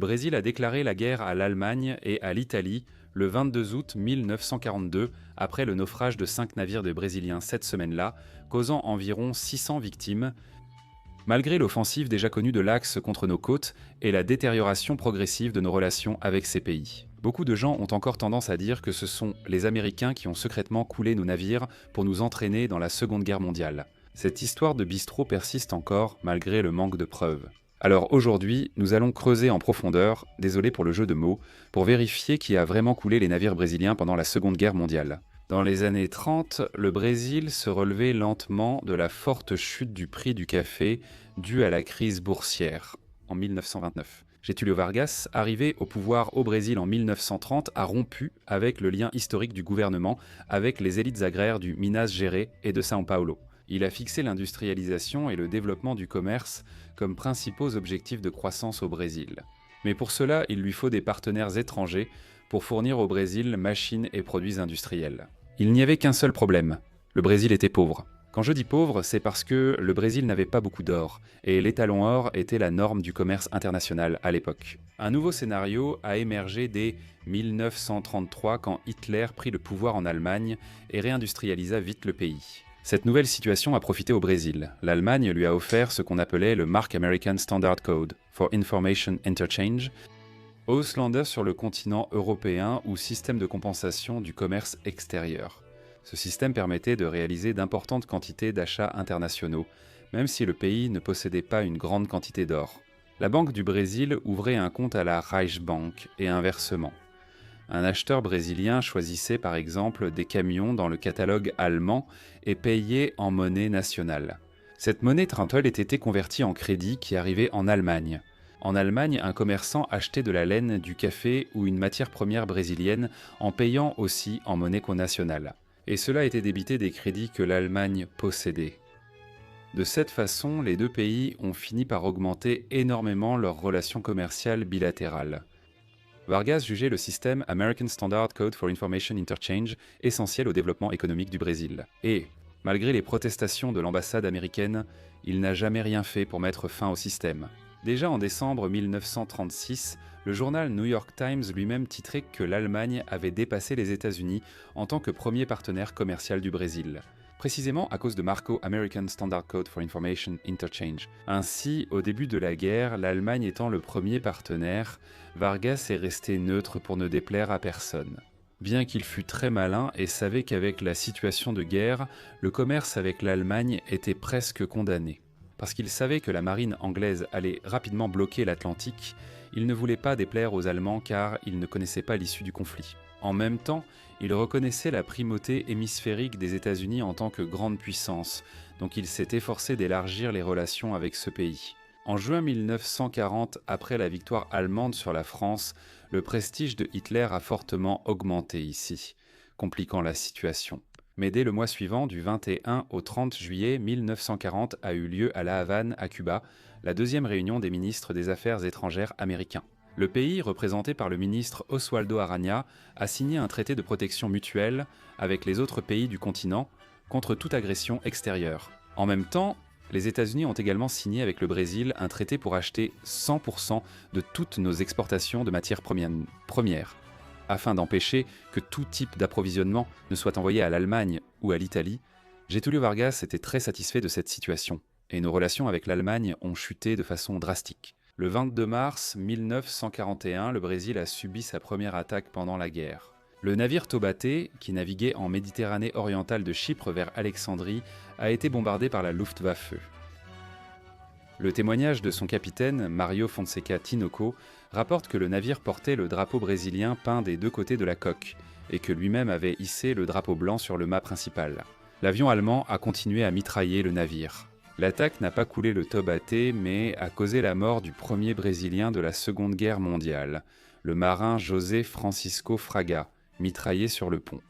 Brésil a déclaré la guerre à l'Allemagne et à l'Italie le 22 août 1942, après le naufrage de 5 navires de Brésiliens cette semaine-là, causant environ 600 victimes, malgré l'offensive déjà connue de l'Axe contre nos côtes et la détérioration progressive de nos relations avec ces pays. Beaucoup de gens ont encore tendance à dire que ce sont les Américains qui ont secrètement coulé nos navires pour nous entraîner dans la Seconde Guerre mondiale. Cette histoire de bistrot persiste encore malgré le manque de preuves. Alors aujourd'hui, nous allons creuser en profondeur, désolé pour le jeu de mots, pour vérifier qui a vraiment coulé les navires brésiliens pendant la Seconde Guerre mondiale. Dans les années 30, le Brésil se relevait lentement de la forte chute du prix du café due à la crise boursière en 1929. Getúlio Vargas, arrivé au pouvoir au Brésil en 1930, a rompu avec le lien historique du gouvernement avec les élites agraires du Minas Gerais et de São Paulo. Il a fixé l'industrialisation et le développement du commerce comme principaux objectifs de croissance au Brésil. Mais pour cela, il lui faut des partenaires étrangers pour fournir au Brésil machines et produits industriels. Il n'y avait qu'un seul problème, le Brésil était pauvre. Quand je dis pauvre, c'est parce que le Brésil n'avait pas beaucoup d'or, et l'étalon or était la norme du commerce international à l'époque. Un nouveau scénario a émergé dès 1933 quand Hitler prit le pouvoir en Allemagne et réindustrialisa vite le pays. Cette nouvelle situation a profité au Brésil. L'Allemagne lui a offert ce qu'on appelait le Mark American Standard Code for Information Interchange, Ausländer sur le continent européen ou système de compensation du commerce extérieur. Ce système permettait de réaliser d'importantes quantités d'achats internationaux, même si le pays ne possédait pas une grande quantité d'or. La Banque du Brésil ouvrait un compte à la Reichsbank et inversement. Un acheteur brésilien choisissait par exemple des camions dans le catalogue allemand et payait en monnaie nationale. Cette monnaie truntel était convertie en crédit qui arrivait en Allemagne. En Allemagne, un commerçant achetait de la laine, du café ou une matière première brésilienne en payant aussi en monnaie nationale. Et cela était débité des crédits que l'Allemagne possédait. De cette façon, les deux pays ont fini par augmenter énormément leurs relations commerciales bilatérales. Vargas jugeait le système American Standard Code for Information Interchange essentiel au développement économique du Brésil. Et, malgré les protestations de l'ambassade américaine, il n'a jamais rien fait pour mettre fin au système. Déjà en décembre 1936, le journal New York Times lui-même titrait que l'Allemagne avait dépassé les États-Unis en tant que premier partenaire commercial du Brésil, précisément à cause de Marco American Standard Code for Information Interchange. Ainsi, au début de la guerre, l'Allemagne étant le premier partenaire, Vargas est resté neutre pour ne déplaire à personne. Bien qu'il fût très malin et savait qu'avec la situation de guerre, le commerce avec l'Allemagne était presque condamné. Parce qu'il savait que la marine anglaise allait rapidement bloquer l'Atlantique, il ne voulait pas déplaire aux Allemands car il ne connaissait pas l'issue du conflit. En même temps, il reconnaissait la primauté hémisphérique des États-Unis en tant que grande puissance, donc il s'est efforcé d'élargir les relations avec ce pays. En juin 1940, après la victoire allemande sur la France, le prestige de Hitler a fortement augmenté ici, compliquant la situation. Mais dès le mois suivant, du 21 au 30 juillet 1940, a eu lieu à La Havane, à Cuba, la deuxième réunion des ministres des Affaires étrangères américains. Le pays, représenté par le ministre Oswaldo Aranha, a signé un traité de protection mutuelle avec les autres pays du continent contre toute agression extérieure. En même temps, les États-Unis ont également signé avec le Brésil un traité pour acheter 100% de toutes nos exportations de matières premières, afin d'empêcher que tout type d'approvisionnement ne soit envoyé à l'Allemagne ou à l'Italie. Getúlio Vargas était très satisfait de cette situation, et nos relations avec l'Allemagne ont chuté de façon drastique. Le 22 mars 1941, le Brésil a subi sa première attaque pendant la guerre. Le navire Taubaté, qui naviguait en Méditerranée orientale de Chypre vers Alexandrie, a été bombardé par la Luftwaffe. Le témoignage de son capitaine, Mario Fonseca Tinoco, rapporte que le navire portait le drapeau brésilien peint des deux côtés de la coque, et que lui-même avait hissé le drapeau blanc sur le mât principal. L'avion allemand a continué à mitrailler le navire. L'attaque n'a pas coulé le Taubaté, mais a causé la mort du premier Brésilien de la Seconde Guerre mondiale, le marin José Francisco Fraga, mitraillé sur le pont.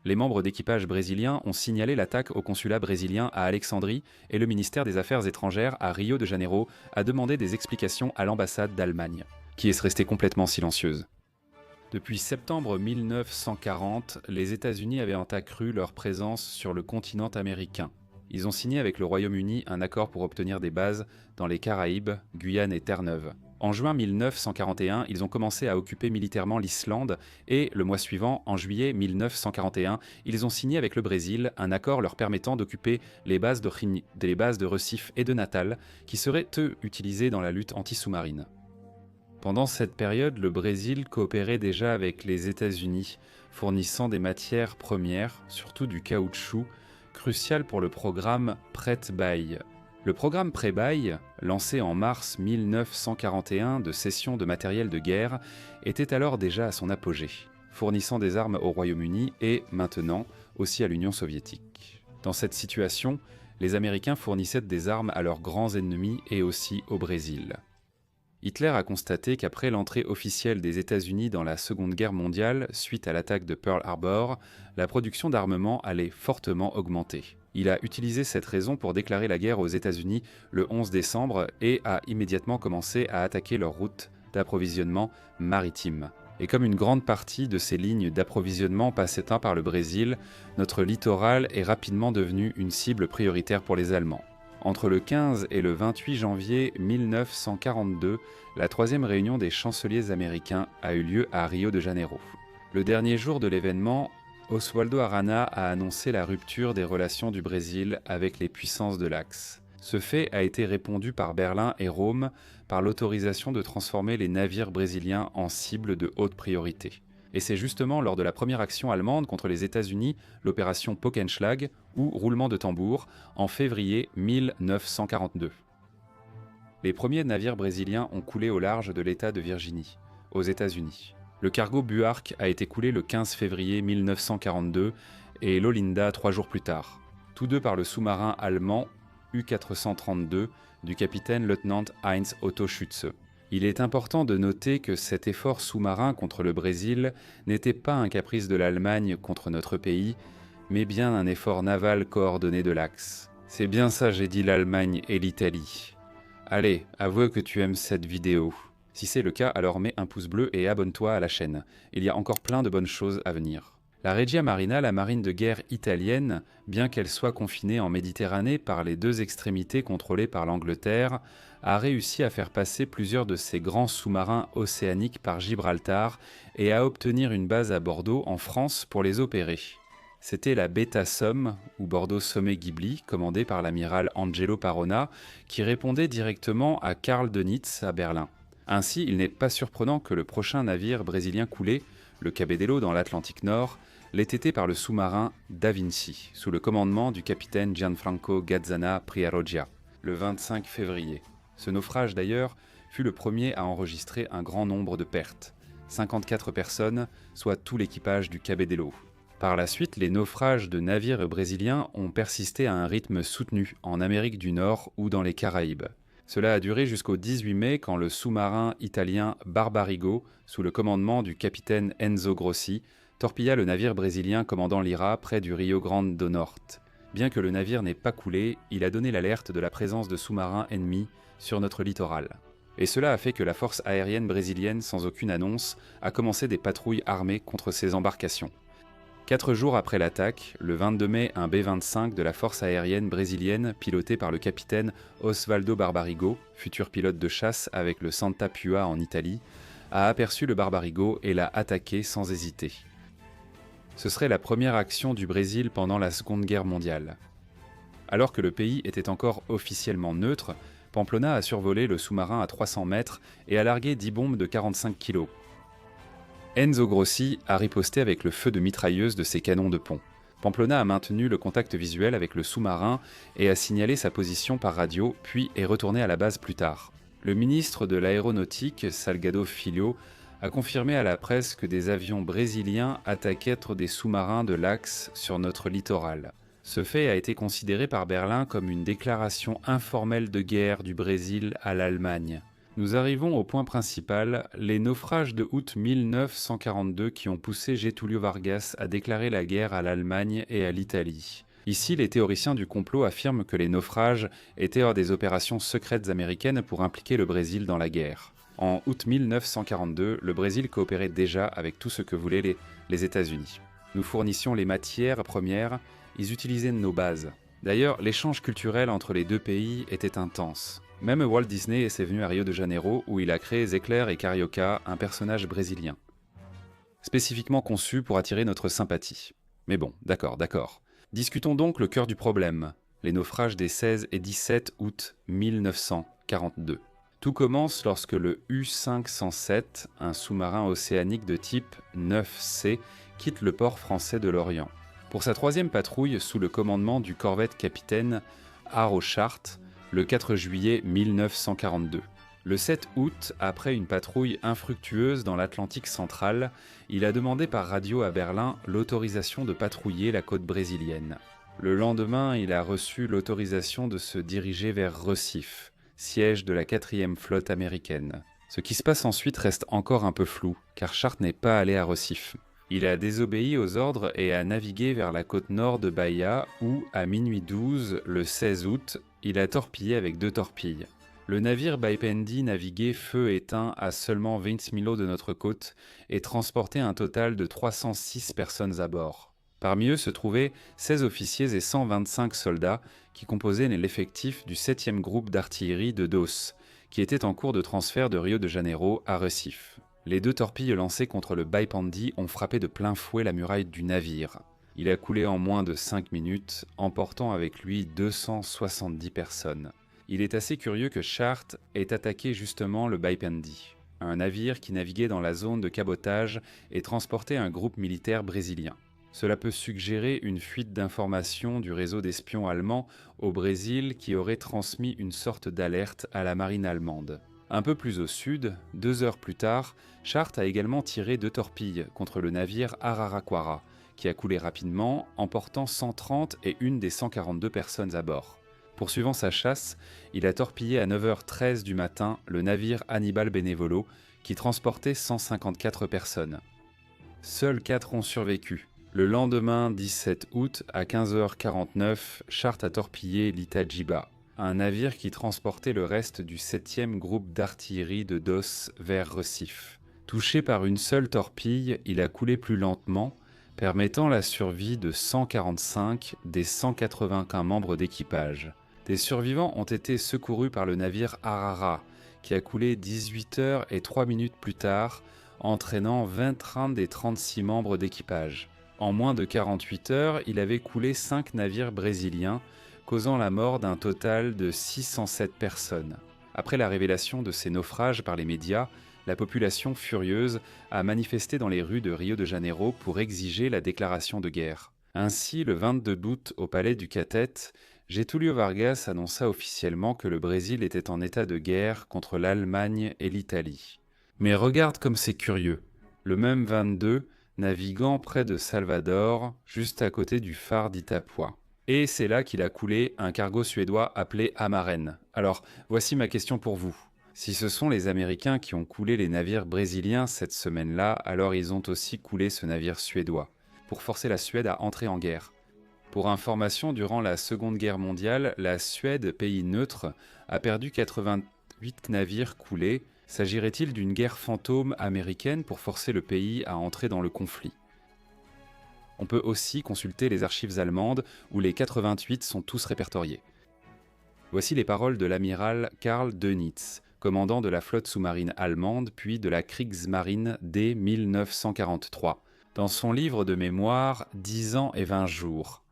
Les membres d'équipage brésiliens ont signalé l'attaque au consulat brésilien à Alexandrie et le ministère des Affaires étrangères à Rio de Janeiro a demandé des explications à l'ambassade d'Allemagne, qui est restée complètement silencieuse. Depuis septembre 1940, les États-Unis avaient accru leur présence sur le continent américain. Ils ont signé avec le Royaume-Uni un accord pour obtenir des bases dans les Caraïbes, Guyane et Terre-Neuve. En juin 1941, ils ont commencé à occuper militairement l'Islande et, le mois suivant, en juillet 1941, ils ont signé avec le Brésil un accord leur permettant d'occuper les bases de Recife et de Natal, qui seraient eux utilisées dans la lutte anti-sous-marine. Pendant cette période, le Brésil coopérait déjà avec les États-Unis, fournissant des matières premières, surtout du caoutchouc, crucial pour le programme Prêt-Bail. Le programme Prêt-Bail, lancé en mars 1941 de cession de matériel de guerre, était alors déjà à son apogée, fournissant des armes au Royaume-Uni et, maintenant, aussi à l'Union soviétique. Dans cette situation, les Américains fournissaient des armes à leurs grands ennemis et aussi au Brésil. Hitler a constaté qu'après l'entrée officielle des États-Unis dans la Seconde Guerre mondiale, suite à l'attaque de Pearl Harbor, la production d'armement allait fortement augmenter. Il a utilisé cette raison pour déclarer la guerre aux États-Unis le 11 décembre et a immédiatement commencé à attaquer leurs routes d'approvisionnement maritime. Et comme une grande partie de ces lignes d'approvisionnement passaient par le Brésil, notre littoral est rapidement devenu une cible prioritaire pour les Allemands. Entre le 15 et le 28 janvier 1942, la troisième réunion des chanceliers américains a eu lieu à Rio de Janeiro. Le dernier jour de l'événement, Oswaldo Aranha a annoncé la rupture des relations du Brésil avec les puissances de l'Axe. Ce fait a été répondu par Berlin et Rome par l'autorisation de transformer les navires brésiliens en cibles de haute priorité. Et c'est justement lors de la première action allemande contre les États-Unis, l'opération Pockenschlag, ou roulement de tambour, en février 1942. Les premiers navires brésiliens ont coulé au large de l'État de Virginie, aux États-Unis. Le cargo Buarque a été coulé le 15 février 1942 et l'Olinda 3 jours plus tard, tous deux par le sous-marin allemand U-432 du capitaine-lieutenant Heinz Otto Schütze. Il est important de noter que cet effort sous-marin contre le Brésil n'était pas un caprice de l'Allemagne contre notre pays, mais bien un effort naval coordonné de l'Axe. C'est bien ça, j'ai dit l'Allemagne et l'Italie. Allez, avoue que tu aimes cette vidéo. Si c'est le cas, alors mets un pouce bleu et abonne-toi à la chaîne. Il y a encore plein de bonnes choses à venir. La Regia Marina, la marine de guerre italienne, bien qu'elle soit confinée en Méditerranée par les deux extrémités contrôlées par l'Angleterre, a réussi à faire passer plusieurs de ses grands sous-marins océaniques par Gibraltar et à obtenir une base à Bordeaux, en France, pour les opérer. C'était la Beta Somme, ou Bordeaux Sommet Ghibli, commandée par l'amiral Angelo Parona, qui répondait directement à Karl Dönitz à Berlin. Ainsi, il n'est pas surprenant que le prochain navire brésilien coulé, le Cabedelo dans l'Atlantique Nord, l'ait été par le sous-marin Da Vinci, sous le commandement du capitaine Gianfranco Gazzana Priaroggia, le 25 février. Ce naufrage d'ailleurs fut le premier à enregistrer un grand nombre de pertes, 54 personnes, soit tout l'équipage du Cabedelo. Par la suite, les naufrages de navires brésiliens ont persisté à un rythme soutenu en Amérique du Nord ou dans les Caraïbes. Cela a duré jusqu'au 18 mai quand le sous-marin italien Barbarigo, sous le commandement du capitaine Enzo Grossi, torpilla le navire brésilien commandant l'IRA près du Rio Grande do Norte. Bien que le navire n'ait pas coulé, il a donné l'alerte de la présence de sous-marins ennemis sur notre littoral. Et cela a fait que la force aérienne brésilienne, sans aucune annonce, a commencé des patrouilles armées contre ces embarcations. 4 jours après l'attaque, le 22 mai, un B-25 de la force aérienne brésilienne, piloté par le capitaine Osvaldo Barbarigo, futur pilote de chasse avec le Santa Pua en Italie, a aperçu le Barbarigo et l'a attaqué sans hésiter. Ce serait la première action du Brésil pendant la Seconde Guerre mondiale. Alors que le pays était encore officiellement neutre, Pamplona a survolé le sous-marin à 300 mètres et a largué 10 bombes de 45 kg. Enzo Grossi a riposté avec le feu de mitrailleuse de ses canons de pont. Pamplona a maintenu le contact visuel avec le sous-marin et a signalé sa position par radio, puis est retourné à la base plus tard. Le ministre de l'Aéronautique, Salgado Filho, a confirmé à la presse que des avions brésiliens attaquaient des sous-marins de l'Axe sur notre littoral. Ce fait a été considéré par Berlin comme une déclaration informelle de guerre du Brésil à l'Allemagne. Nous arrivons au point principal, les naufrages de août 1942 qui ont poussé Getúlio Vargas à déclarer la guerre à l'Allemagne et à l'Italie. Ici, les théoriciens du complot affirment que les naufrages étaient des opérations secrètes américaines pour impliquer le Brésil dans la guerre. En août 1942, le Brésil coopérait déjà avec tout ce que voulaient les États-Unis. Nous fournissions les matières premières, ils utilisaient nos bases. D'ailleurs, l'échange culturel entre les deux pays était intense. Même Walt Disney s'est venu à Rio de Janeiro où il a créé Zecler et Carioca, un personnage brésilien, spécifiquement conçu pour attirer notre sympathie. Mais bon, d'accord. Discutons donc le cœur du problème, les naufrages des 16 et 17 août 1942. Tout commence lorsque le U-507, un sous-marin océanique de type 9C, quitte le port français de Lorient. Pour sa troisième patrouille sous le commandement du corvette-capitaine Haro Chart, le 4 juillet 1942. Le 7 août, après une patrouille infructueuse dans l'Atlantique central, il a demandé par radio à Berlin l'autorisation de patrouiller la côte brésilienne. Le lendemain, il a reçu l'autorisation de se diriger vers Recife, siège de la 4e flotte américaine. Ce qui se passe ensuite reste encore un peu flou, car Chart n'est pas allé à Recife. Il a désobéi aux ordres et a navigué vers la côte nord de Bahia où, à minuit 12, le 16 août, il a torpillé avec 2 torpilles. Le navire Baipendi naviguait feu éteint à seulement 20 milots de notre côte et transportait un total de 306 personnes à bord. Parmi eux se trouvaient 16 officiers et 125 soldats qui composaient l'effectif du 7e groupe d'artillerie de DOS, qui était en cours de transfert de Rio de Janeiro à Recife. Les 2 torpilles lancées contre le Baipendi ont frappé de plein fouet la muraille du navire. Il a coulé en moins de 5 minutes, emportant avec lui 270 personnes. Il est assez curieux que Chart ait attaqué justement le Baipendi, un navire qui naviguait dans la zone de cabotage et transportait un groupe militaire brésilien. Cela peut suggérer une fuite d'informations du réseau d'espions allemands au Brésil qui aurait transmis une sorte d'alerte à la marine allemande. Un peu plus au sud, 2 heures plus tard, Chart a également tiré 2 torpilles contre le navire Araraquara, qui a coulé rapidement, emportant 130 et une des 142 personnes à bord. Poursuivant sa chasse, il a torpillé à 9h13 du matin le navire Hannibal Benevolo, qui transportait 154 personnes. Seuls 4 ont survécu. Le lendemain 17 août, à 15h49, Chart a torpillé l'Itajiba, un navire qui transportait le reste du 7e groupe d'artillerie de DOS vers Recife. Touché par une seule torpille, il a coulé plus lentement, permettant la survie de 145 des 181 membres d'équipage. Des survivants ont été secourus par le navire Arara, qui a coulé 18 heures et 3 minutes plus tard, entraînant 20 des 36 membres d'équipage. En moins de 48 heures, il avait coulé 5 navires brésiliens, causant la mort d'un total de 607 personnes. Après la révélation de ces naufrages par les médias, la population furieuse a manifesté dans les rues de Rio de Janeiro pour exiger la déclaration de guerre. Ainsi, le 22 août, au palais du Catete, Getúlio Vargas annonça officiellement que le Brésil était en état de guerre contre l'Allemagne et l'Italie. Mais regarde comme c'est curieux. Le même 22, naviguant près de Salvador, juste à côté du phare d'Itapua. Et c'est là qu'il a coulé un cargo suédois appelé Amaren. Alors, voici ma question pour vous. Si ce sont les Américains qui ont coulé les navires brésiliens cette semaine-là, alors ils ont aussi coulé ce navire suédois, pour forcer la Suède à entrer en guerre. Pour information, durant la Seconde Guerre mondiale, la Suède, pays neutre, a perdu 88 navires coulés. S'agirait-il d'une guerre fantôme américaine pour forcer le pays à entrer dans le conflit ? On peut aussi consulter les archives allemandes où les 88 sont tous répertoriés. Voici les paroles de l'amiral Karl Dönitz, commandant de la flotte sous-marine allemande puis de la Kriegsmarine dès 1943, dans son livre de mémoire « 10 ans et 20 jours ».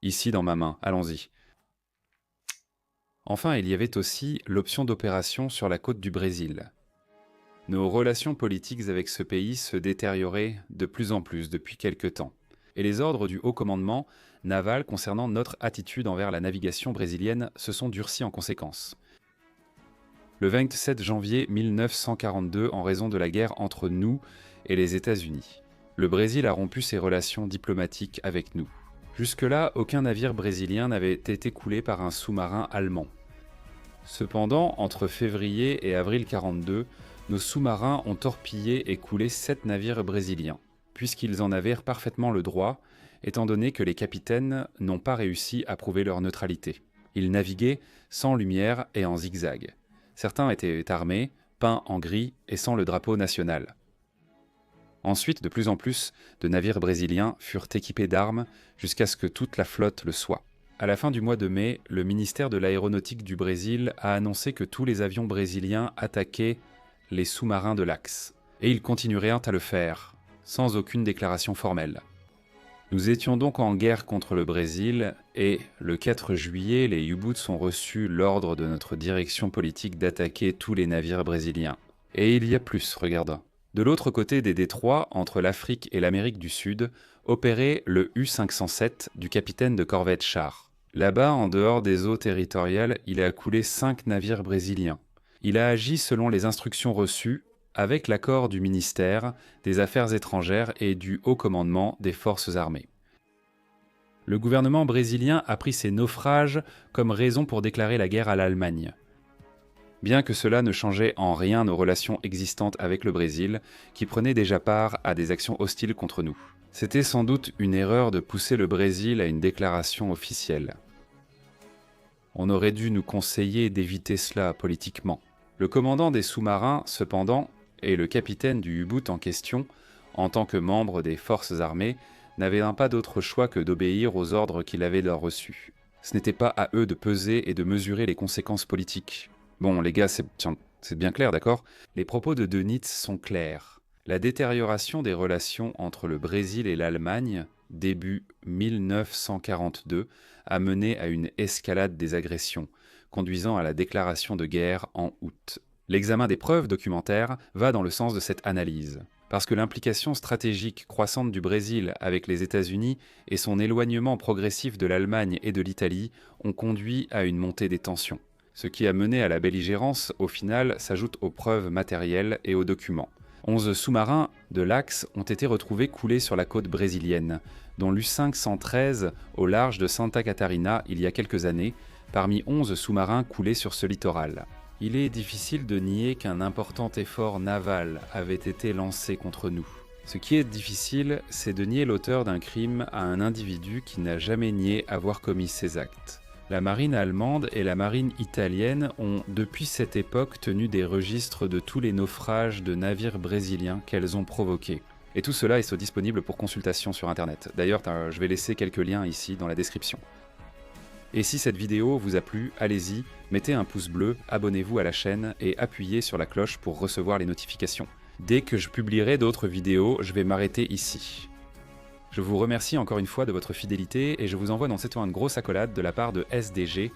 Ici dans ma main, allons-y. Enfin, il y avait aussi l'option d'opération sur la côte du Brésil. Nos relations politiques avec ce pays se détérioraient de plus en plus depuis quelque temps, et les ordres du haut commandement naval concernant notre attitude envers la navigation brésilienne se sont durcis en conséquence. Le 27 janvier 1942, en raison de la guerre entre nous et les États-Unis, le Brésil a rompu ses relations diplomatiques avec nous. Jusque-là, aucun navire brésilien n'avait été coulé par un sous-marin allemand. Cependant, entre février et avril 1942, nos sous-marins ont torpillé et coulé 7 navires brésiliens, puisqu'ils en avaient parfaitement le droit, étant donné que les capitaines n'ont pas réussi à prouver leur neutralité. Ils naviguaient sans lumière et en zigzag. Certains étaient armés, peints en gris et sans le drapeau national. Ensuite, de plus en plus de navires brésiliens furent équipés d'armes jusqu'à ce que toute la flotte le soit. À la fin du mois de mai, le ministère de l'Aéronautique du Brésil a annoncé que tous les avions brésiliens attaquaient les sous-marins de l'Axe. Et ils continueraient à le faire, sans aucune déclaration formelle. Nous étions donc en guerre contre le Brésil, et le 4 juillet, les U-Boots ont reçu l'ordre de notre direction politique d'attaquer tous les navires brésiliens. Et il y a plus, regarde. De l'autre côté des détroits, entre l'Afrique et l'Amérique du Sud, opérait le U-507 du capitaine de corvette Char. Là-bas, en dehors des eaux territoriales, il a coulé 5 navires brésiliens. Il a agi selon les instructions reçues, avec l'accord du ministère des Affaires étrangères et du Haut Commandement des Forces armées. Le gouvernement brésilien a pris ces naufrages comme raison pour déclarer la guerre à l'Allemagne. Bien que cela ne changeait en rien nos relations existantes avec le Brésil, qui prenait déjà part à des actions hostiles contre nous. C'était sans doute une erreur de pousser le Brésil à une déclaration officielle. On aurait dû nous conseiller d'éviter cela politiquement. Le commandant des sous-marins, cependant, et le capitaine du U-boot en question, en tant que membre des forces armées, n'avaient pas d'autre choix que d'obéir aux ordres qu'il avait leur reçus. Ce n'était pas à eux de peser et de mesurer les conséquences politiques. Bon, les gars, c'est bien clair, d'accord? Les propos de Dönitz sont clairs. La détérioration des relations entre le Brésil et l'Allemagne, début 1942, a mené à une escalade des agressions, conduisant à la déclaration de guerre en août. L'examen des preuves documentaires va dans le sens de cette analyse, parce que l'implication stratégique croissante du Brésil avec les États-Unis et son éloignement progressif de l'Allemagne et de l'Italie ont conduit à une montée des tensions. Ce qui a mené à la belligérance, au final, s'ajoute aux preuves matérielles et aux documents. 11 sous-marins de l'Axe ont été retrouvés coulés sur la côte brésilienne, dont l'U-513 au large de Santa Catarina il y a quelques années, parmi 11 sous-marins coulés sur ce littoral. Il est difficile de nier qu'un important effort naval avait été lancé contre nous. Ce qui est difficile, c'est de nier l'auteur d'un crime à un individu qui n'a jamais nié avoir commis ces actes. La marine allemande et la marine italienne ont, depuis cette époque, tenu des registres de tous les naufrages de navires brésiliens qu'elles ont provoqués. Et tout cela est disponible pour consultation sur Internet. D'ailleurs, je vais laisser quelques liens ici dans la description. Et si cette vidéo vous a plu, allez-y, mettez un pouce bleu, abonnez-vous à la chaîne et appuyez sur la cloche pour recevoir les notifications. Dès que je publierai d'autres vidéos, je vais m'arrêter ici. Je vous remercie encore une fois de votre fidélité et je vous envoie dans cette une grosse accolade de la part de SDG